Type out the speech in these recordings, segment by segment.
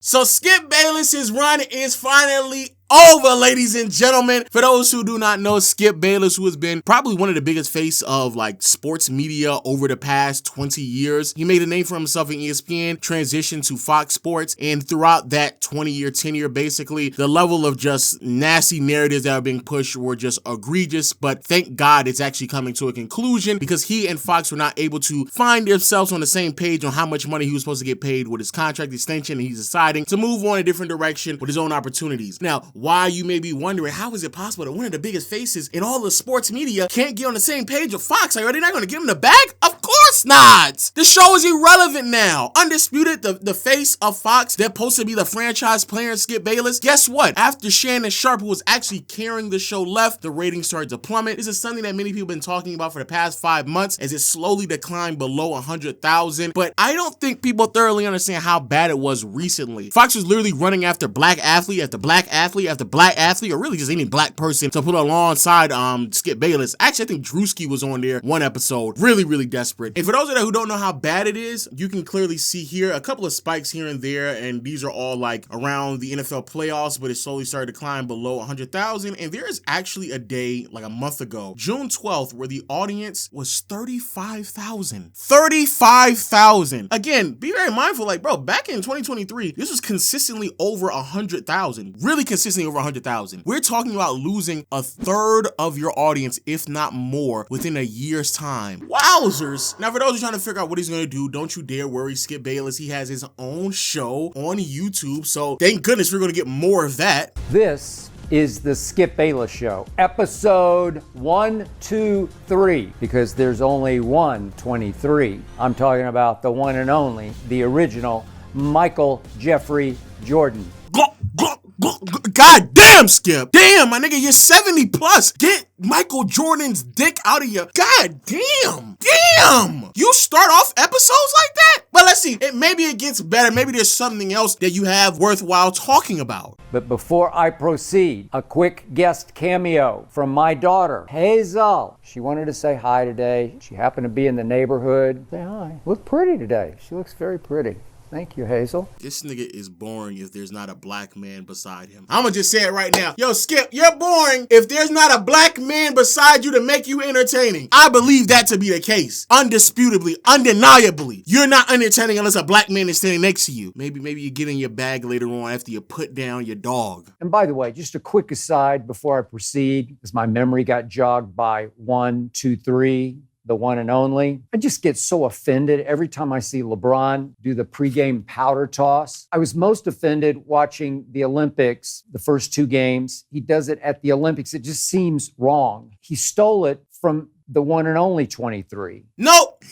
So Skip Bayless's run is finally over, ladies and gentlemen. For those who do not know, Skip Bayless, who has been probably one of the biggest face of like sports media over the past 20 years. He made a name for himself in ESPN, transitioned to Fox Sports, and throughout that 20-year tenure, basically, the level of just nasty narratives that are being pushed were just egregious, but thank God it's actually coming to a conclusion because he and Fox were not able to find themselves on the same page on how much money he was supposed to get paid with his contract extension, and he's deciding to move on a different direction with his own opportunities. Now, why, you may be wondering, how is it possible that one of the biggest faces in all the sports media can't get on the same page with Fox? Are they not going to give him the bag? Of course not! The show is irrelevant now. Undisputed, the face of Fox that's supposed to be the franchise player in Skip Bayless. Guess what? After Shannon Sharpe, who was actually carrying the show, left, the ratings started to plummet. This is something that many people have been talking about for the past 5 months as it slowly declined below 100,000. But I don't think people thoroughly understand how bad it was recently. Fox was literally running after black athlete after black athlete after black athlete, or really just any black person to put alongside Skip Bayless. Actually, I think Drewski was on there one episode. Really, really desperate. And for those of you who don't know how bad it is, you can clearly see here a couple of spikes here and there, and these are all like around the NFL playoffs, but it slowly started to climb below 100,000. And there is actually a day, like a month ago, June 12th, where the audience was 35,000. 35,000. Again, be very mindful, like, bro, back in 2023, this was consistently over 100,000. Really consistently over 100,000. We're talking about losing a third of your audience, if not more, within a year's time. Wowzers. Now, for those who are trying to figure out what he's going to do, don't you dare worry, Skip Bayless. He has his own show on YouTube, so thank goodness we're going to get more of that. This is the Skip Bayless Show, episode 123, because there's only 123. I'm talking about the one and only, the original Michael Jeffrey Jordan. God damn, Skip. Damn, my nigga, you're 70 plus. Get Michael Jordan's dick out of your... God damn. Damn. You start off episodes like that? Well, let's see. Maybe it gets better. Maybe there's something else that you have worthwhile talking about. But before I proceed, a quick guest cameo from my daughter, Hazel. She wanted to say hi today. She happened to be in the neighborhood. Say hi. Look pretty today. She looks very pretty. Thank you, Hazel. This nigga is boring if there's not a black man beside him. I'm gonna just say it right now. Yo, Skip, you're boring if there's not a black man beside you to make you entertaining. I believe that to be the case. Undisputably, undeniably. You're not entertaining unless a black man is standing next to you. Maybe you get in your bag later on after you put down your dog. And by the way, just a quick aside before I proceed, because my memory got jogged by 1, 2, 3. The one and only. I just get so offended every time I see LeBron do the pregame powder toss. I was most offended watching the Olympics, the first 2 games. He does it at the Olympics. It just seems wrong. He stole it from the one and only 23. Nope.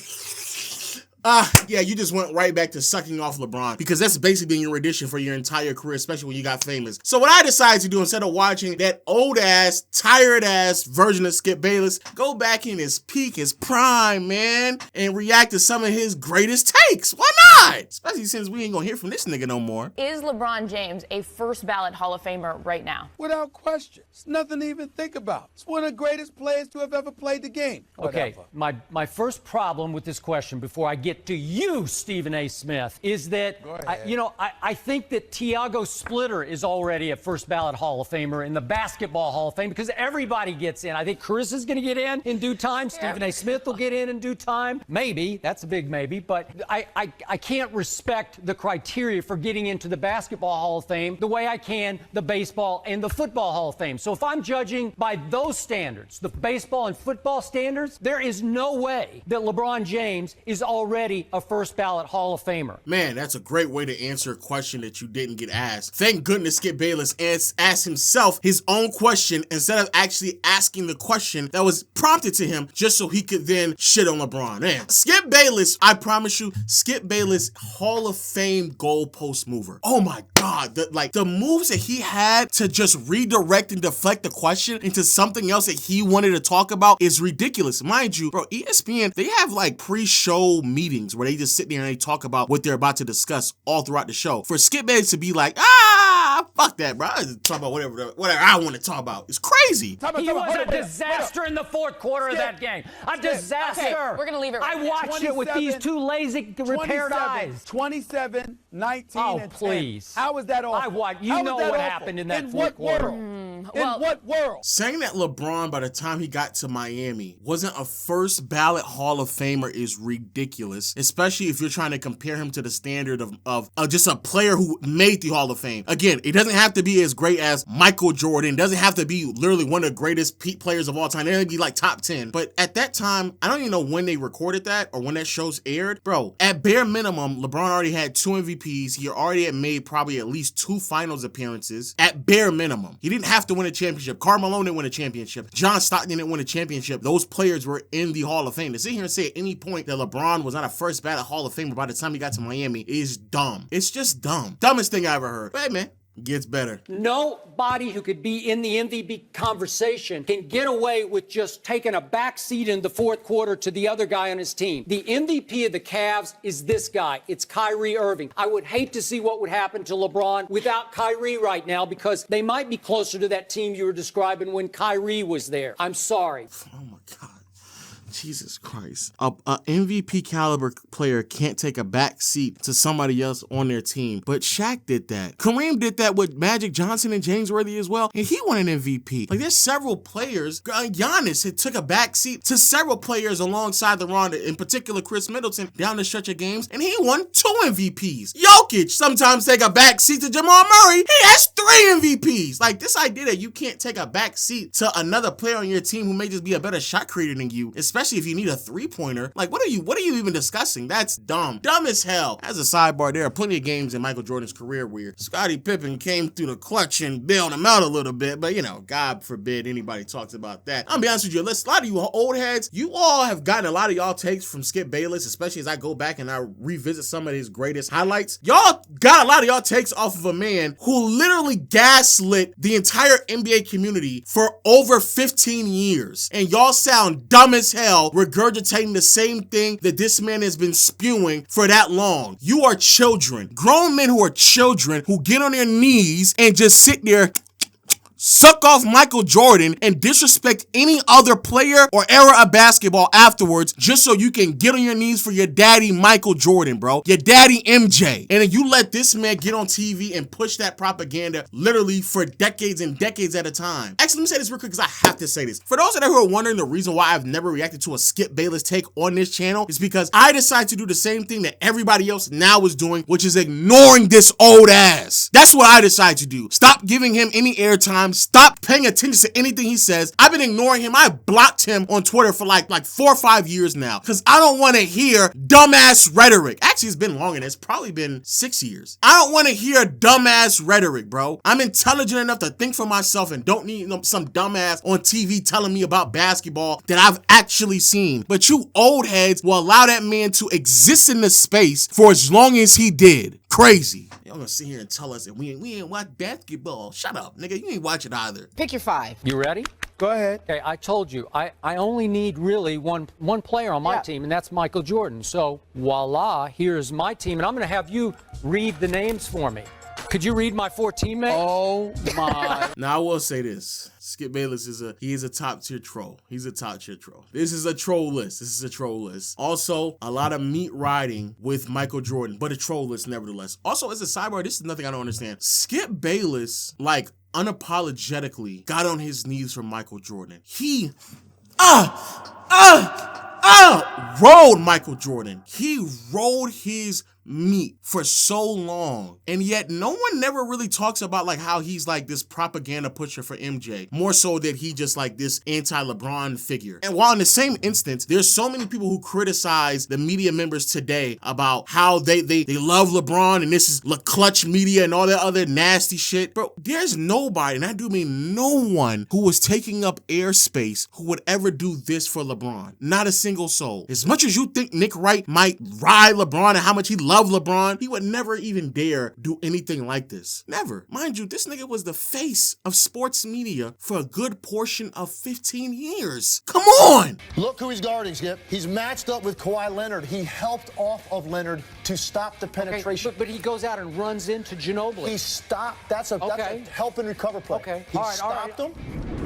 Yeah, you just went right back to sucking off LeBron because that's basically been your rendition for your entire career, especially when you got famous. So what I decided to do, instead of watching that old-ass, tired-ass version of Skip Bayless, go back in his peak, his prime, man, and react to some of his greatest takes. Why not? Especially since we ain't gonna hear from this nigga no more. Is LeBron James a first-ballot Hall of Famer right now? Without question. It's nothing to even think about. It's one of the greatest players to have ever played the game. Okay, my first problem with this question before I get to you, Stephen A. Smith, is that, I think that Tiago Splitter is already a first ballot Hall of Famer in the Basketball Hall of Fame because everybody gets in. I think Carissa's going to get in due time. Stephen A. Smith will get in due time. Maybe. That's a big maybe. But I can't respect the criteria for getting into the Basketball Hall of Fame the way I can the Baseball and the Football Hall of Fame. So if I'm judging by those standards, the baseball and football standards, there is no way that LeBron James is already a first ballot Hall of Famer. Man, that's a great way to answer a question that you didn't get asked. Thank goodness Skip Bayless asked himself his own question instead of actually asking the question that was prompted to him just so he could then shit on LeBron. Man, Skip Bayless, I promise you, Skip Bayless, Hall of Fame goalpost mover. Oh my God, the moves that he had to just redirect and deflect the question into something else that he wanted to talk about is ridiculous. Mind you, bro, ESPN, they have like pre-show meetings where they just sit there and they talk about what they're about to discuss all throughout the show. For Skip Bayless to be like, Fuck that, bro. I just talk about whatever I want to talk about. It's crazy. He was a disaster in the fourth quarter of that game. A disaster. Okay, we're going to leave it right I watched it with these two lazy, repaired eyes. 27, 19, Oh, and 10. please. How was that awful? You know what happened in that fourth quarter. In what world? Saying that LeBron, by the time he got to Miami, wasn't a first ballot Hall of Famer is ridiculous, especially if you're trying to compare him to the standard of just a player who made the Hall of Fame. Again, it doesn't have to be as great as Michael Jordan. It doesn't have to be literally one of the greatest players of all time. It would be like top 10. But at that time, I don't even know when they recorded that or when that show's aired. Bro, at bare minimum, LeBron already had 2 MVPs. He already had made probably at least 2 finals appearances. At bare minimum. He didn't have to win a championship. Karl didn't win a championship. John Stockton didn't win a championship. Those players were in the Hall of Fame. To sit here and say at any point that LeBron was not a first ballot Hall of Famer by the time he got to Miami is dumb. It's just dumb. Dumbest thing I ever heard. But hey, man, it gets better. Nobody who could be in the MVP conversation can get away with just taking a back seat in the fourth quarter to the other guy on his team. The MVP of the Cavs is this guy. It's Kyrie Irving. I would hate to see what would happen to LeBron without Kyrie right now because they might be closer to that team you were describing when Kyrie was there. I'm sorry. Oh my God. Jesus Christ. A MVP caliber player can't take a back seat to somebody else on their team. But Shaq did that. Kareem did that with Magic Johnson and James Worthy as well. And he won an MVP. Like there's several players. Giannis had took a back seat to several players alongside LeBron, in particular Chris Middleton, down the stretch of games. And he won 2 MVPs. Jokic sometimes take a back seat to Jamal Murray. He has 3 MVPs. Like this idea that you can't take a back seat to another player on your team who may just be a better shot creator than you, especially if you need a 3-pointer. Like, what are you even discussing? That's dumb. Dumb as hell. As a sidebar, there are plenty of games in Michael Jordan's career where Scottie Pippen came through the clutch and bailed him out a little bit, but God forbid anybody talks about that. I'll be honest with you, a lot of you old heads, you all have gotten a lot of y'all takes from Skip Bayless, especially as I go back and I revisit some of his greatest highlights. Y'all got a lot of y'all takes off of a man who literally gaslit the entire NBA community for over 15 years. And y'all sound dumb as hell regurgitating the same thing that this man has been spewing for that long. You are children. Grown men who are children who get on their knees and just sit there, suck off Michael Jordan and disrespect any other player or era of basketball afterwards just so you can get on your knees for your daddy Michael Jordan, bro. Your daddy MJ. And then you let this man get on TV and push that propaganda literally for decades and decades at a time. Actually, let me say this real quick because I have to say this. For those of you who are wondering the reason why I've never reacted to a Skip Bayless take on this channel is because I decided to do the same thing that everybody else now is doing, which is ignoring this old ass. That's what I decided to do. Stop giving him any airtime. Stop paying attention to anything he says. I've been ignoring him. I blocked him on Twitter for like 4 or 5 years now because I don't want to hear dumbass rhetoric. Actually, it's been longer. It's probably been 6 years. I don't want to hear dumbass rhetoric, bro. I'm intelligent enough to think for myself and don't need some dumbass on TV telling me about basketball that I've actually seen. But you old heads will allow that man to exist in the space for as long as he did. Crazy. Y'all gonna sit here and tell us that we ain't watch basketball. Shut up, nigga. You ain't watch it either. Pick your 5. You ready? Go ahead. Okay, I told you, I only need really one player on my team, and that's Michael Jordan. So, voila, here's my team, and I'm going to have you read the names for me. Could you read my 4 teammates? Oh, my. Now, I will say this. Skip Bayless is a top tier troll. He's a top tier troll. This is a troll list. Also, a lot of meat riding with Michael Jordan, but a troll list nevertheless. Also, as a sidebar, this is nothing I don't understand. Skip Bayless, unapologetically got on his knees for Michael Jordan. He rode Michael Jordan. He rode his meat for so long, and yet no one never really talks about how he's this propaganda pusher for MJ, more so that he just this anti-LeBron figure. And while in the same instance, there's so many people who criticize the media members today about how they love LeBron and this is clutch media and all that other nasty shit, bro, there's nobody, and I do mean no one, who was taking up airspace who would ever do this for LeBron. Not a single soul. As much as you think Nick Wright might ride LeBron and how much he loves love LeBron, he would never even dare do anything like this. Never. Mind you, this nigga was the face of sports media for a good portion of 15 years. Come on! Look who he's guarding, Skip. He's matched up with Kawhi Leonard. He helped off of Leonard to stop the penetration. Okay, but he goes out and runs into Ginobili. He stopped. That's a help and recover play. Okay. He stopped him,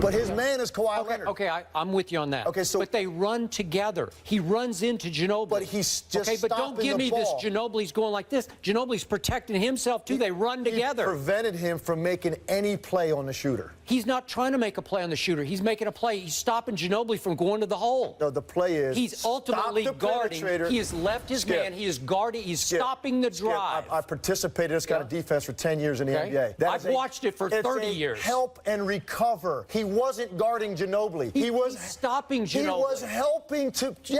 but his man is Kawhi Leonard. Okay, I'm with you on that. Okay, so but they run together. He runs into Ginobili. But he's just but don't give me this. Ginobili's going like this. Ginobili's protecting himself too. They run together. He prevented him from making any play on the shooter. He's not trying to make a play on the shooter. He's making a play. He's stopping Ginobili from going to the hole. No, the play is he's ultimately guarding. He has left his man. He is guarding. He's stopping the drive. I participated in this kind of defense for 10 years in the NBA. I've watched it for 30 years. Help and recover. He wasn't guarding Ginobili. He was stopping Ginobili. He was helping to he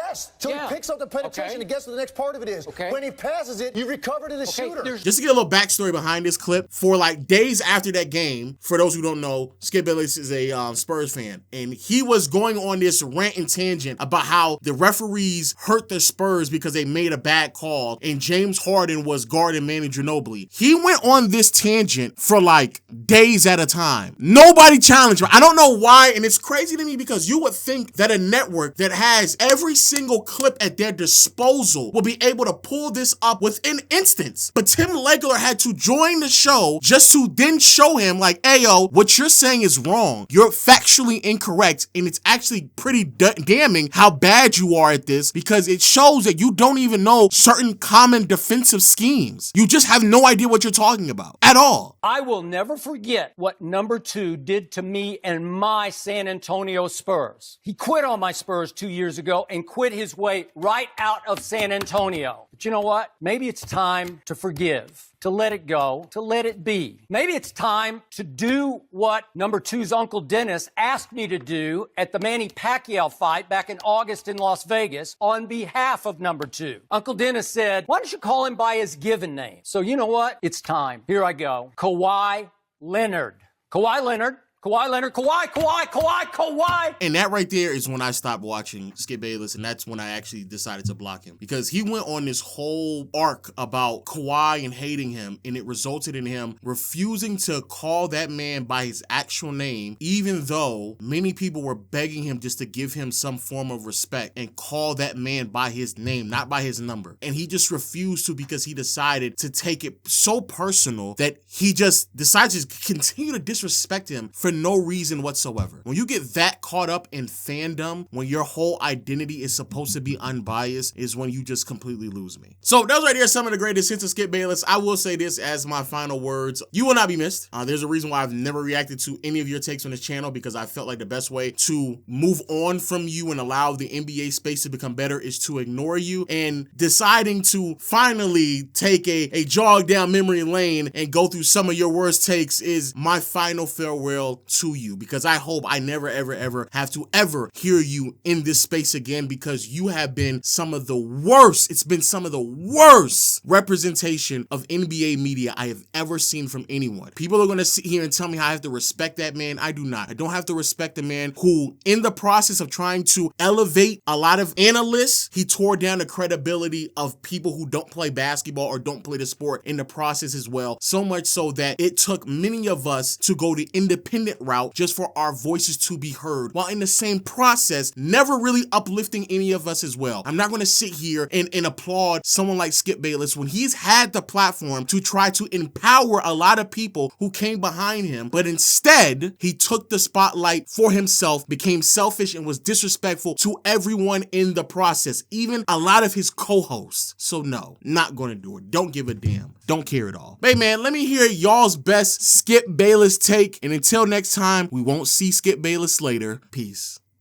picks up the penetration and gets to the next part of it is. When he passes it, you recover to the shooter. Just to get a little backstory behind this clip, for like days after that game, for those who don't know, Skip Bayless is a Spurs fan, and he was going on this rant and tangent about how the referees hurt the Spurs because they made a bad call, and James Harden was guarding Manu Ginobili. He went on this tangent for like days at a time. Nobody challenged him. I don't know why, and it's crazy to me because you would think that a network that has every single clip at their disposal will be able to pull this up within instance. But Tim Legler had to join the show just to then show him like, hey yo, what you're saying is wrong. You're factually incorrect, and it's actually pretty damning how bad you are at this because it shows that you don't even know certain common defensive schemes. You just have no idea what you're talking about at all. I will never forget what number 2 did to me and my San Antonio Spurs. He quit on my Spurs 2 years ago and quit his way right out of San Antonio. But you know what? Maybe it's time to forgive, to let it go, to let it be. Maybe it's time to do what number 2's Uncle Dennis asked me to do at the Manny Pacquiao fight back in August in Las Vegas on behalf of number 2. Uncle Dennis said, why don't you call him by his given name? So you know what? It's time. Here I go. Kawhi Leonard. Kawhi Leonard. Kawhi Leonard, Kawhi. And that right there is when I stopped watching Skip Bayless, and that's when I actually decided to block him. Because he went on this whole arc about Kawhi and hating him, and it resulted in him refusing to call that man by his actual name, even though many people were begging him just to give him some form of respect and call that man by his name, not by his number. And he just refused to because he decided to take it so personal that he just decided to continue to disrespect him for no reason whatsoever. When you get that caught up in fandom, when your whole identity is supposed to be unbiased, is when you just completely lose me. So those right there are some of the greatest hits of Skip Bayless. I will say this as my final words. You will not be missed. There's a reason why I've never reacted to any of your takes on this channel, because I felt like the best way to move on from you and allow the NBA space to become better is to ignore you, and deciding to finally take a jog down memory lane and go through some of your worst takes is my final farewell to you, because I hope I never ever have to ever hear you in this space again, because you have been some of the worst. It's been some of the worst representation of NBA media I have ever seen from anyone. People are going to sit here and tell me how I have to respect that man. I do not. I don't have to respect a man who, in the process of trying to elevate a lot of analysts, he tore down the credibility of people who don't play basketball or don't play the sport in the process as well. So much so that it took many of us to go the independent route just for our voices to be heard, while in the same process never really uplifting any of us as well. I'm not going to sit here and applaud someone like Skip Bayless when he's had the platform to try to empower a lot of people who came behind him, but instead he took the spotlight for himself, became selfish, and was disrespectful to everyone in the process, even a lot of his co-hosts. So no, not going to do it. Don't give a damn. Don't care at all. Hey man, let me hear y'all's best Skip Bayless take, and until next time, we won't see Skip Bayless later. Peace.